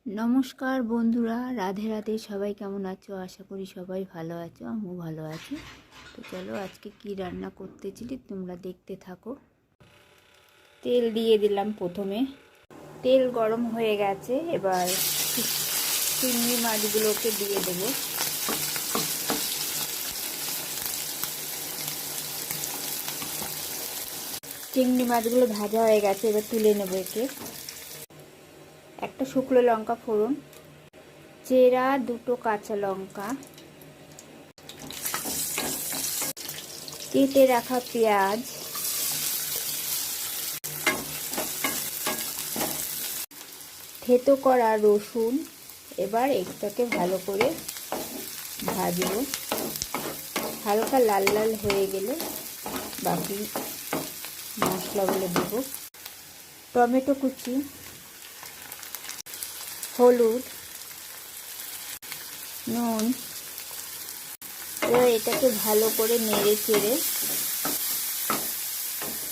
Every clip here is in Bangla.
নমস্কার বন্ধুরা, রাধে রাধে। সবাই কেমন আছো? আশা করি সবাই ভালো আছো, আমিও ভালো আছি। তো চলো আজকে কি রান্না করতেছিলি তোমরা দেখতে থাকো। তেল দিয়ে দিলাম প্রথমে। তেল গরম হয়ে গেছে, এবার চিংড়ি মাছগুলোকে দিয়ে দেবো। চিংড়ি মাছগুলো ভাজা হয়ে গেছে, এবার তুলে নেবো একে। একটা শুকনো লঙ্কা ফোড়ন, চেরা দুটো কাঁচা লঙ্কা, কেটে রাখা পেঁয়াজ, থেতো করা রসুন। এবার এটাকে ভালো করে ভাজবো। হালকা লাল লাল হয়ে গেলে বাকি মশলাগুলো দেবো। টমেটো কুচি, হলুদ, নুন। এবার এটাকে ভালো করে নেড়ে চেড়ে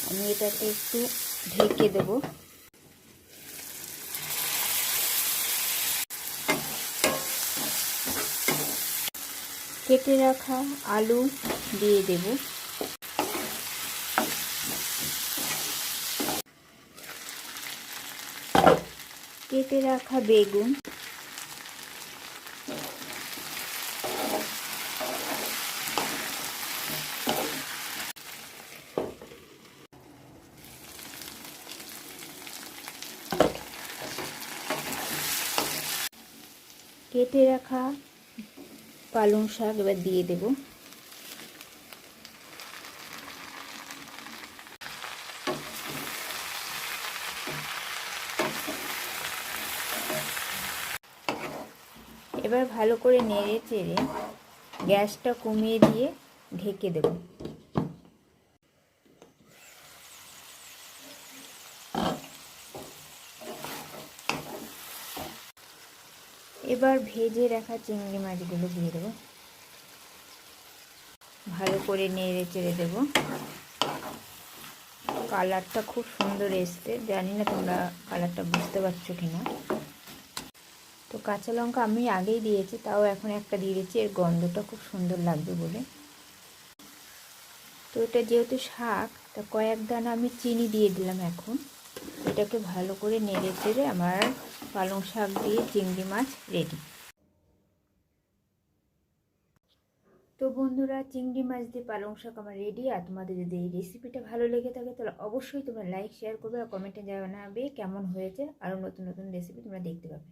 আমি এটাকে একটু ঢেকে দেবো। কেটে রাখা আলু দিয়ে দেব। কেটে রাখা বেগুন, কেটে রাখা পালং শাক এবার দিয়ে দেব। এবার ভালো করে নেড়ে চেড়ে গ্যাসটা কমিয়ে দিয়ে ঢেকে দেব। এবার ভেজে রাখা চিংড়ি মাছগুলো দিয়ে দেবো। ভালো করে নেড়ে চেড়ে দেব। কালারটা খুব সুন্দর এসছে, জানি না তোমরা কালারটা বুঝতে পারছো কিনা। তো কাঁচা লঙ্কা আমি আগেই দিয়েছি, তাও এখন একটা দিয়ে দিচ্ছি, এর গন্ধটা খুব সুন্দর লাগবে বলে। তো এটা যেহেতু শাক, তা কয়েক দানা আমি চিনি দিয়ে দিলাম। এখন এটাকে ভালো করে নেড়ে চেড়ে আমার পালং শাক দিয়ে চিংড়ি মাছ রেডি। তো বন্ধুরা, চিংড়ি মাছ দিয়ে পালং শাক আমার রেডি। আর তোমাদের যদি এই রেসিপিটা ভালো লেগে থাকে তাহলে অবশ্যই তোমরা লাইক শেয়ার করবে আর কমেন্টে জানাবে কেমন হয়েছে। আরও নতুন নতুন রেসিপি তোমরা দেখতে পাবে।